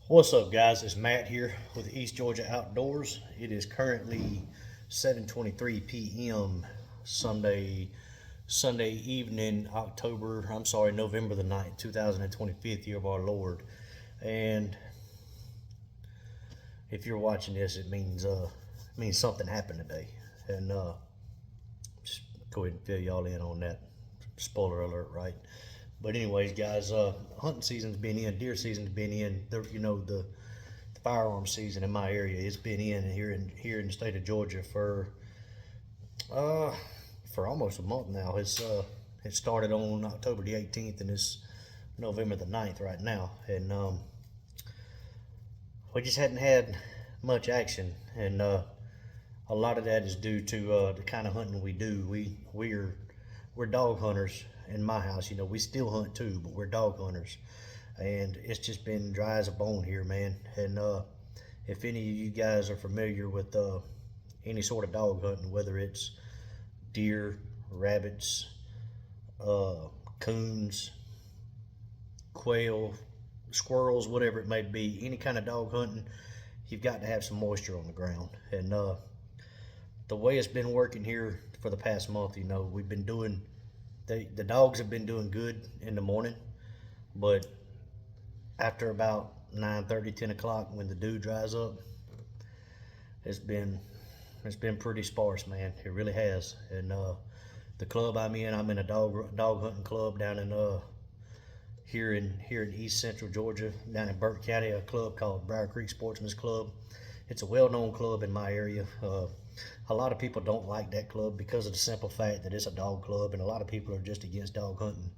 What's up, guys? It's Matt here with East Georgia Outdoors. It is currently 7:23 p.m. Sunday evening, November the 9th, 2025, year of our Lord. And if you're watching this, it means something happened today. And just go ahead and fill y'all in on that. Spoiler alert, right? But anyways, guys, hunting season's been in, deer season's been in. The firearm season in my area, it's been in here in the state of Georgia uh for almost a month now. It started on October the 18th and it's November the 9th right now. And we just hadn't had much action, and a lot of that is due to the kind of hunting we do. We're dog hunters in my house. We still hunt too, but we're dog hunters, and it's just been dry as a bone here, man. And if any of you guys are familiar with any sort of dog hunting, whether it's deer, rabbits, coons, quail, squirrels, whatever it may be, any kind of dog hunting, you've got to have some moisture on the ground. And the way it's been working here for the past month, we've been doing the dogs have been doing good in the morning, but after about 9:30, 10 o'clock, when the dew dries up, it's been it's been pretty sparse, man. It really has. And the club I'm in a dog hunting club down in here in East Central Georgia, down in Burke County, a club called Briar Creek Sportsman's Club. It's a well-known club in my area. A lot of people don't like that club because of the simple fact that it's a dog club, and a lot of people are just against dog hunting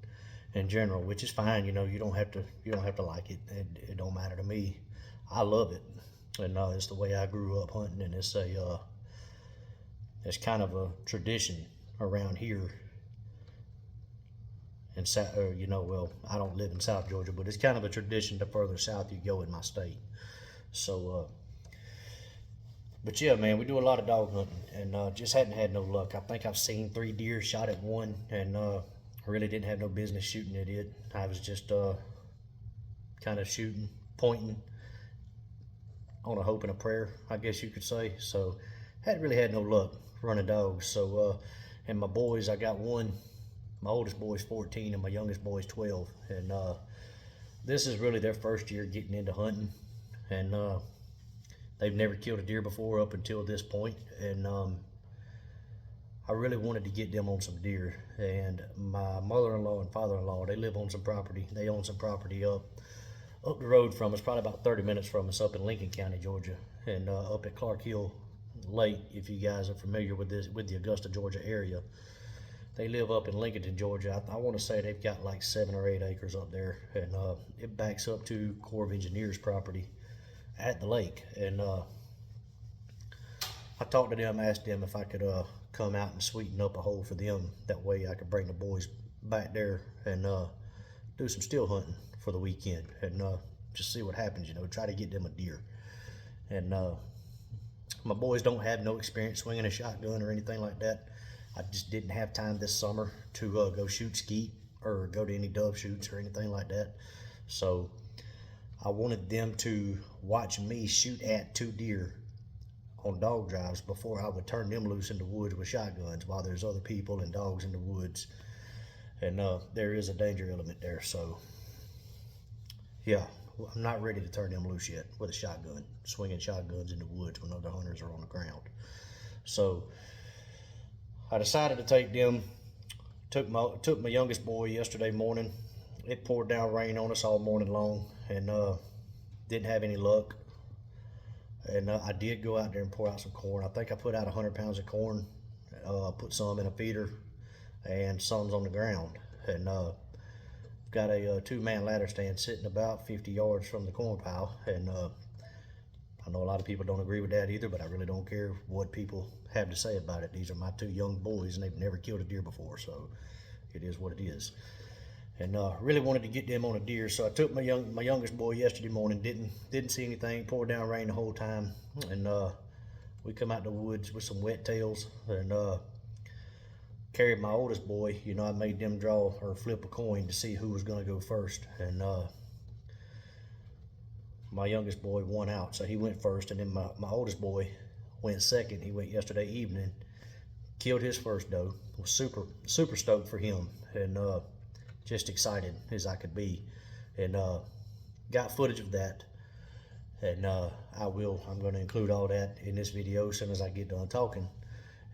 in general, which is fine. You don't have to like it. It don't matter to me. I love it, and it's the way I grew up hunting, and it's kind of a tradition around here. And well, I don't live in South Georgia, but it's kind of a tradition the further south you go in my state. So, but yeah, man, we do a lot of dog hunting, and just hadn't had no luck. I think I've seen 3 deer, shot at one, and really didn't have no business shooting at it. I was just kind of shooting, pointing on a hope and a prayer, I guess you could say. So, hadn't really had no luck running dogs. So, and my boys, I got one. My oldest boy's 14 and my youngest boy's 12, and this is really their first year getting into hunting, and they've never killed a deer before up until this point. And I really wanted to get them on some deer. And my mother-in-law and father-in-law, they live on some property. They own some property up the road from us, probably about 30 minutes from us, up in Lincoln County, Georgia, and up at Clark Hill Lake. If you guys are familiar with the Augusta, Georgia area. They live up in Lincoln, Georgia. I want to say they've got like 7 or 8 acres up there, and it backs up to Corps of Engineers property at the lake. And I talked to them, asked them if I could come out and sweeten up a hole for them. That way I could bring the boys back there and do some still hunting for the weekend, and just see what happens. Try to get them a deer. And my boys don't have no experience swinging a shotgun or anything like that. I just didn't have time this summer to go shoot skeet or go to any dove shoots or anything like that. So I wanted them to watch me shoot at 2 deer on dog drives before I would turn them loose in the woods with shotguns while there's other people and dogs in the woods. And there is a danger element there. So yeah, I'm not ready to turn them loose yet with a shotgun, swinging shotguns in the woods when other hunters are on the ground. So I decided to take them. Took my youngest boy yesterday morning. It poured down rain on us all morning long, and didn't have any luck. And I did go out there and pour out some corn. I think I put out 100 pounds of corn. Put some in a feeder, and some's on the ground. And got a 2-man ladder stand sitting about 50 yards from the corn pile. And I know a lot of people don't agree with that either, but I really don't care what people have to say about it. These are my 2 young boys, and they've never killed a deer before, so it is what it is. And really wanted to get them on a deer, so I took my youngest boy yesterday morning. Didn't see anything. Poured down rain the whole time, and we come out the woods with some wet tails, and carried my oldest boy. I made them draw or flip a coin to see who was going to go first, and my youngest boy won out, so he went first, and then my oldest boy went second. He went yesterday evening, killed his first doe. Was super stoked for him, and just excited as I could be, and got footage of that, and I'm going to include all that in this video as soon as I get done talking,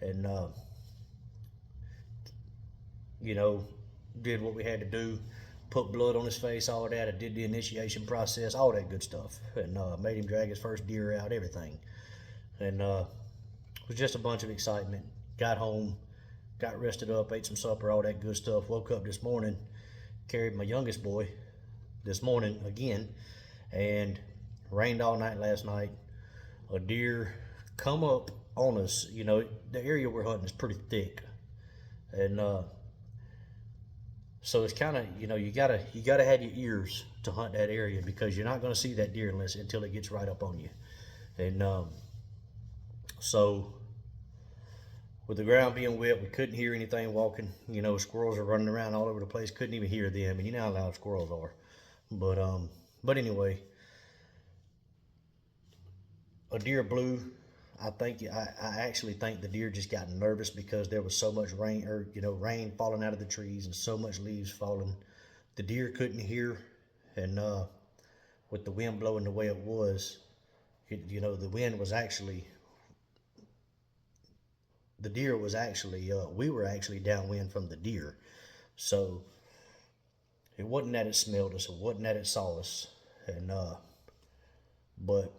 and you know, did what we had to do, put blood on his face, all that. I did the initiation process, all that good stuff, and made him drag his first deer out, everything, and it was just a bunch of excitement. Got home, got rested up, ate some supper, all that good stuff. Woke up this morning, carried my youngest boy this morning again, and rained all night last night. A deer come up on us. You know, the area we're hunting is pretty thick, and so it's kind of, you know, you gotta have your ears to hunt that area, because you're not going to see that deer until it gets right up on you. And so with the ground being wet, we couldn't hear anything walking. You know, squirrels are running around all over the place. Couldn't even hear them, and you know how loud squirrels are. But anyway, a deer blew. I actually think the deer just got nervous because there was so much rain, or rain falling out of the trees and so much leaves falling. The deer couldn't hear, and with the wind blowing the way it was, the wind was actually, the deer was actually, we were actually downwind from the deer. So it wasn't that it smelled us, it wasn't that it saw us, and but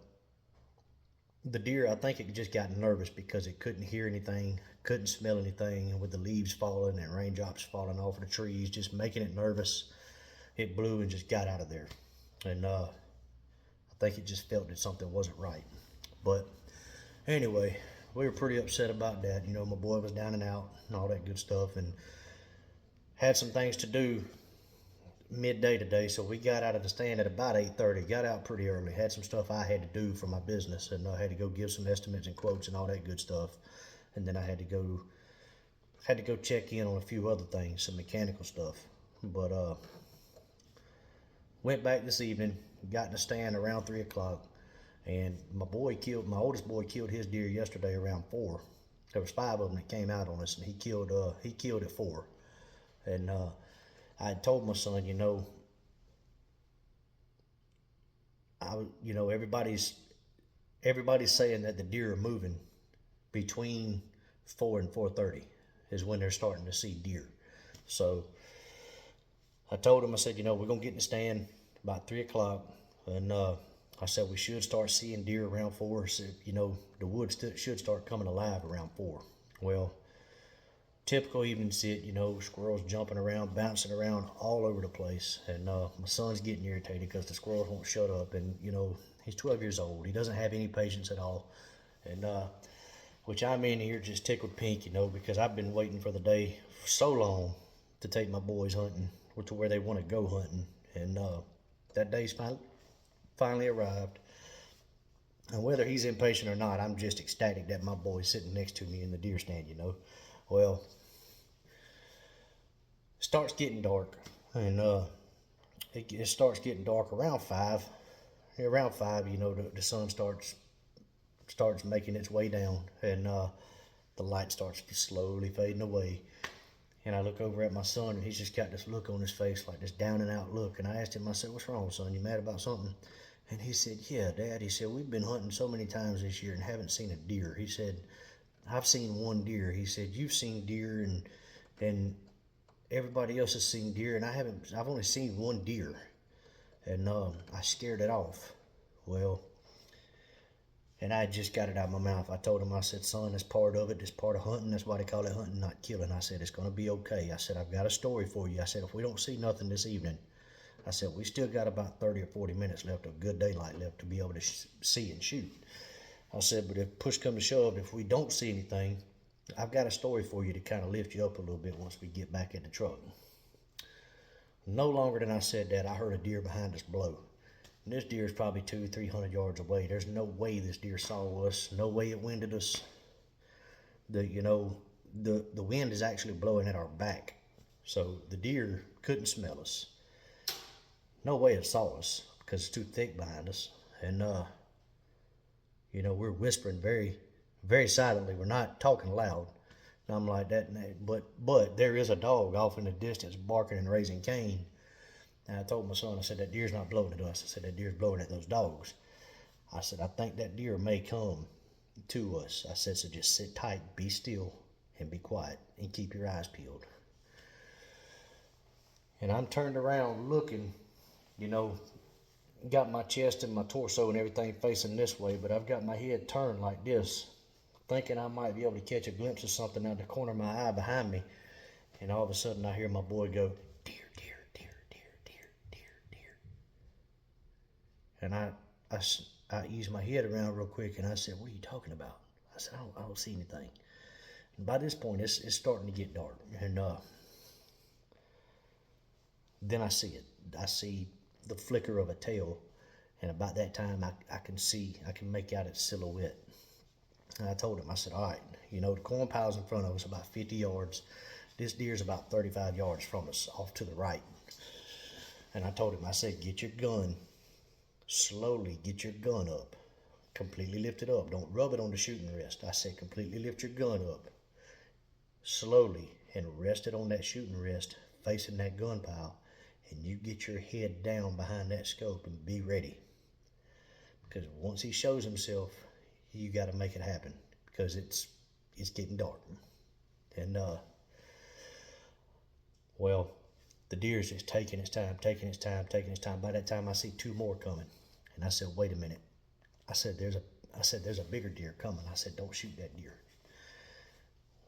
the deer, I think it just got nervous because it couldn't hear anything, couldn't smell anything, and with the leaves falling and raindrops falling off of the trees, just making it nervous, it blew and just got out of there. And I think it just felt that something wasn't right. But anyway, we were pretty upset about that. You know, my boy was down and out and all that good stuff, and had some things to do midday today, so we got out of the stand at about 8:30. Got out pretty early, had some stuff I had to do for my business, and I had to go give some estimates and quotes and all that good stuff, and then I had to go check in on a few other things, some mechanical stuff. But went back this evening, got in the stand around 3 o'clock, and my oldest boy killed his deer yesterday around 4. There was 5 of them that came out on us, and he killed at 4. And I had told my son, everybody's saying that the deer are moving between 4 and 4:30 is when they're starting to see deer. So I told him, I said, we're gonna get in the stand about 3 o'clock, and I said we should start seeing deer around 4. So, the woods should start coming alive around 4. Well, typical evening sit, squirrels jumping around, bouncing around all over the place. And my son's getting irritated because the squirrels won't shut up. And, he's 12 years old. He doesn't have any patience at all. And which I'm in here just tickled pink, because I've been waiting for the day for so long to take my boys hunting, or to where they want to go hunting. And that day's finally arrived. And whether he's impatient or not, I'm just ecstatic that my boy's sitting next to me in the deer stand, Well, it starts getting dark, and it starts getting dark around 5. Around 5, the sun starts making its way down, and the light starts slowly fading away. And I look over at my son, and he's just got this look on his face, like this down and out look. And I asked him, I said, "What's wrong, son? You mad about something?" And he said, "Yeah, Dad." He said, "We've been hunting so many times this year and haven't seen a deer." He said, "I've seen one deer." He said, "You've seen deer, and everybody else has seen deer, and I've only seen one deer." And I scared it off. Well, and I just got it out of my mouth. I told him, I said, "Son, that's part of it. It's part of hunting. That's why they call it hunting, not killing." I said, "It's going to be okay." I said, "I've got a story for you." I said, "If we don't see nothing this evening," I said, "we still got about 30 or 40 minutes left of good daylight left to be able to see and shoot." I said, "But if push comes to shove, if we don't see anything, I've got a story for you to kind of lift you up a little bit once we get back in the truck." No longer than I said that, I heard a deer behind us blow. And this deer is probably 200-300 yards away. There's no way this deer saw us. No way it winded us. The wind is actually blowing at our back, so the deer couldn't smell us. No way it saw us because it's too thick behind us. and you know, we're whispering very, very silently. We're not talking loud. And I'm like that, but there is a dog off in the distance barking and raising Cain. And I told my son, I said, that deer's not blowing at us. I said, that deer's blowing at those dogs. I said, I think that deer may come to us. I said, so just sit tight, be still, and be quiet, and keep your eyes peeled. And I'm turned around looking, you know, got my chest and my torso and everything facing this way, but I've got my head turned like this, thinking I might be able to catch a glimpse of something out of the corner of my eye behind me. And all of a sudden I hear my boy go, deer, deer, deer, deer, deer, deer, deer. And I eased my head around real quick and I said, what are you talking about? I said, I don't see anything. And by this point, it's starting to get dark. And then I see it. I see the flicker of a tail. And about that time, I can make out its silhouette. And I told him, I said, all right, you know, the corn pile's in front of us about 50 yards. This deer's about 35 yards from us, off to the right. And I told him, I said, get your gun, slowly get your gun up. Completely lift it up. Don't rub it on the shooting rest. I said, completely lift your gun up, slowly, and rest it on that shooting rest, facing that gun pile. And you get your head down behind that scope and be ready. Because once he shows himself, you got to make it happen, because it's getting dark. And well, the deer's just taking its time. By that time, I see two more coming, and I said, wait a minute. I said, there's a bigger deer coming. I said, don't shoot that deer.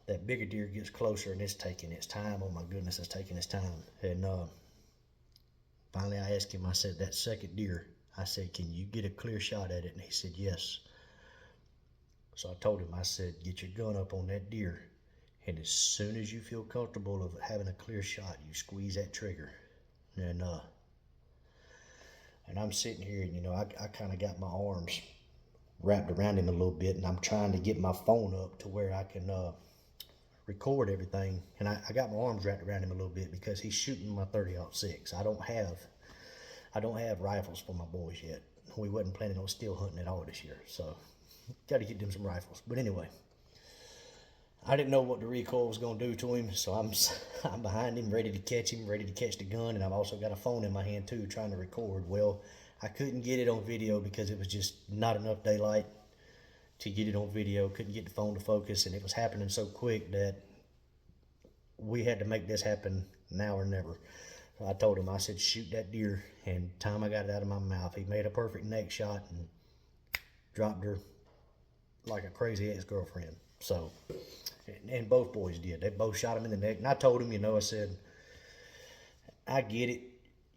That bigger deer gets closer, and it's taking its time. Oh my goodness, it's taking its time. And finally, I asked him. I said, that second deer. I said, can you get a clear shot at it? And he said, yes. So I told him, I said, get your gun up on that deer, and as soon as you feel comfortable of having a clear shot, you squeeze that trigger. And I'm sitting here, and you know, I kind of got my arms wrapped around him a little bit, and I'm trying to get my phone up to where I can record everything. And I got my arms wrapped around him a little bit because he's shooting my 30-06. I don't have rifles for my boys yet. We wasn't planning on still hunting at all this year, so got to get them some rifles. But anyway, I didn't know what the recoil was going to do to him, so I'm behind him, ready to catch the gun, and I've also got a phone in my hand too, trying to record. Well, I couldn't get it on video because it was just not enough daylight to get it on video. Couldn't get the phone to focus, and it was happening so quick that we had to make this happen now or never. So I told him, I said, shoot that deer, and time I got it out of my mouth, he made a perfect neck shot and dropped her like a crazy ex-girlfriend. So, and both boys did. They both shot him in the neck. And I told him, you know, I said, I get it.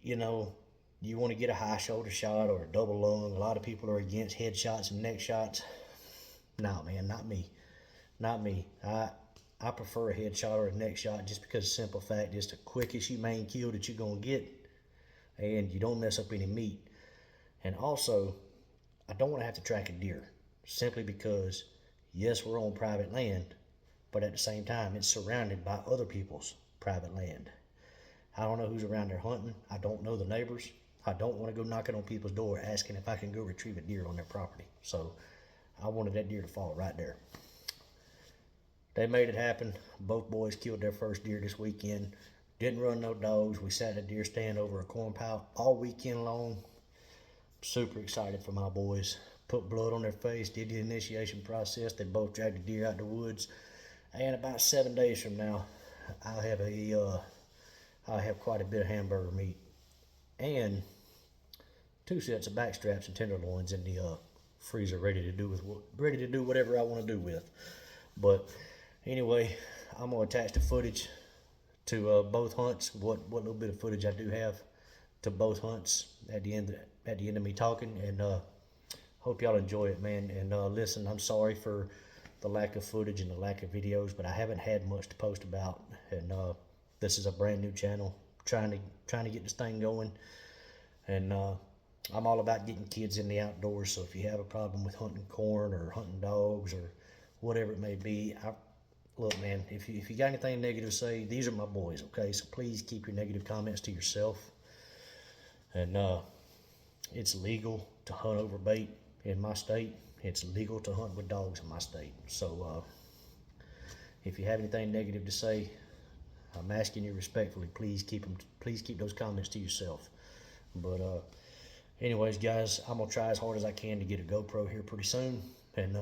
You know, you want to get a high shoulder shot or a double lung. A lot of people are against head shots and neck shots. No, man, not me. Not me. I prefer a head shot or a neck shot just because the simple fact is the quickest humane kill that you're going to get, and you don't mess up any meat. And also, I don't want to have to track a deer simply because, yes, we're on private land, but at the same time, it's surrounded by other people's private land. I don't know who's around there hunting. I don't know the neighbors. I don't want to go knocking on people's door asking if I can go retrieve a deer on their property. So I wanted that deer to fall right there. They made it happen. Both boys killed their first deer this weekend. Didn't run no dogs. We sat in a deer stand over a corn pile all weekend long. Super excited for my boys. Put blood on their face, did the initiation process. They both dragged the deer out the woods. And about 7 days from now, I'll have quite a bit of hamburger meat and 2 sets of back straps and tenderloins in the freezer, ready to do whatever I want to do with. But anyway, I'm gonna attach the footage to both hunts. What little bit of footage I do have to both hunts at the end of me talking, and hope y'all enjoy it, man. And listen, I'm sorry for the lack of footage and the lack of videos, but I haven't had much to post about, and this is a brand new channel, trying to get this thing going. And I'm all about getting kids in the outdoors, so if you have a problem with hunting corn or hunting dogs or whatever it may be, look, man, if you got anything negative to say, these are my boys, okay? So please keep your negative comments to yourself. And it's legal. to hunt over bait in my state. It's legal to hunt with dogs in my state. So if you have anything negative to say, I'm asking you respectfully, please keep those comments to yourself. But anyways, guys, I'm gonna try as hard as I can to get a GoPro here pretty soon, and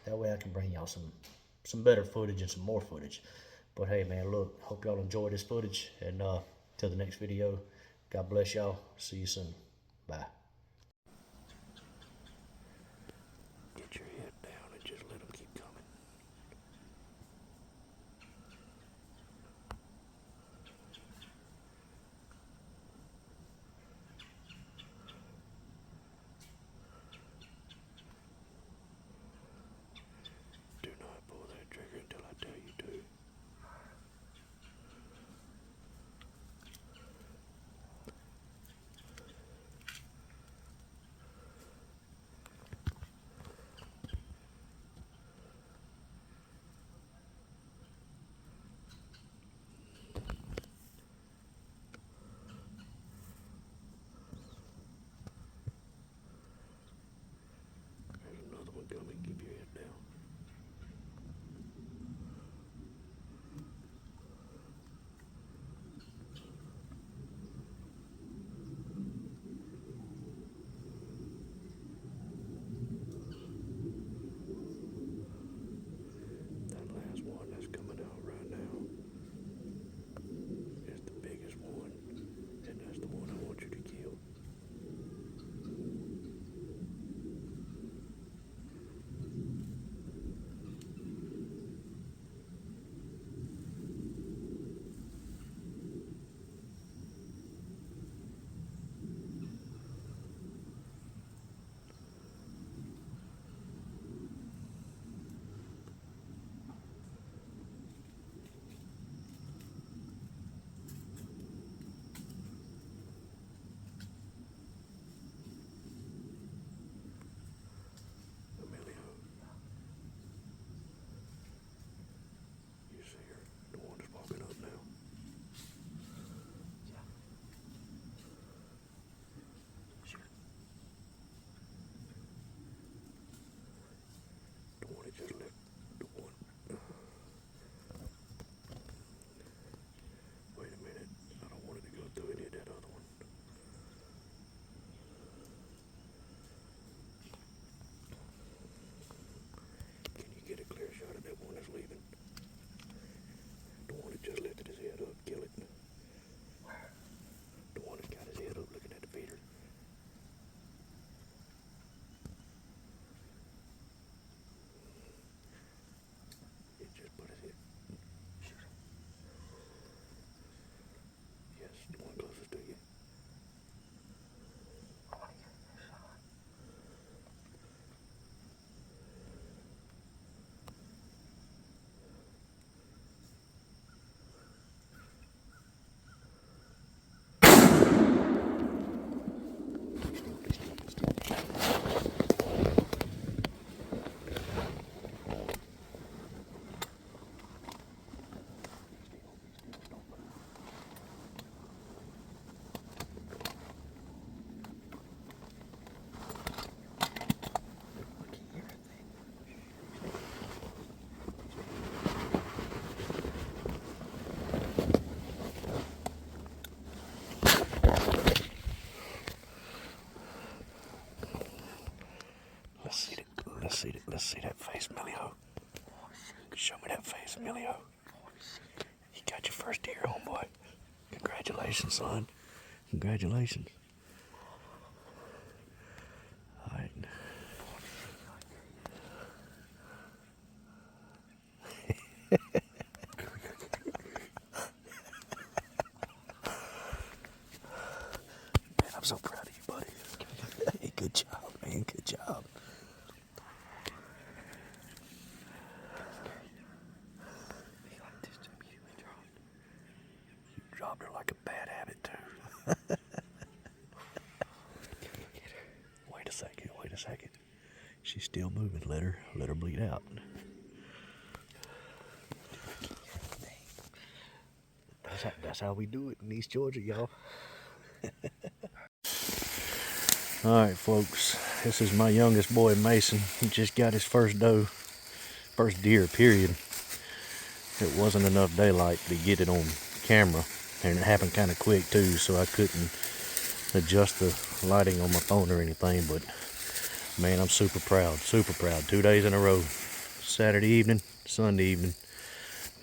that way I can bring y'all some better footage and some more footage. But hey, man, look, hope y'all enjoy this footage, and till the next video, God bless y'all. See you soon. Bye. Get your head down and just let them keep coming. Do not pull that trigger until I tell you to. There's another one coming. Keep your head down. That last one that's coming out right now is the biggest one, and that's the one I want you to kill. Emilio, you see her? The one that's walking up now. The one that just left. The one. Wait a minute. I don't want it to go through any of that other one. Can you get a clear shot of that one that's leaving? The one that just lifted his head up. Kill it. The one that got his head up looking at the feeder. It just put his head. Yes, the one closest to you. Let's see that face, Emilio. Show me that face, Emilio. You got your first deer, homeboy. Congratulations, son. Congratulations. All right. Man, I'm so proud of you, buddy. Hey, good job, man. Good job. You dropped her like a bad habit, too. Wait a second. She's still moving. Let her bleed out. That's how we do it in East Georgia, y'all. Alright folks, this is my youngest boy Mason. He just got his first doe, first deer period. It wasn't enough daylight to get it on camera, and it happened kind of quick too, so I couldn't adjust the lighting on my phone or anything. But man, I'm super proud, 2 days in a row. Saturday evening, Sunday evening.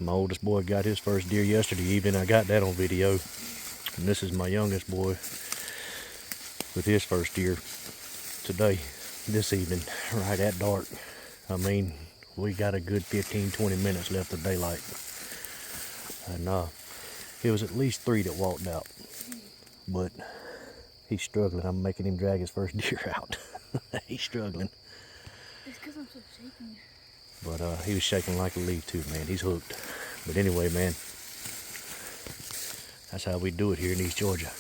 My oldest boy got his first deer yesterday evening. I got that on video. And this is my youngest boy with his first deer today, this evening, right at dark. I mean, we got a good 15-20 minutes left of daylight. And it was at least 3 that walked out. But he's struggling. I'm making him drag his first deer out. He's struggling. It's because I'm so shaking. But he was shaking like a leaf too, man. He's hooked. But anyway, man, that's how we do it here in East Georgia.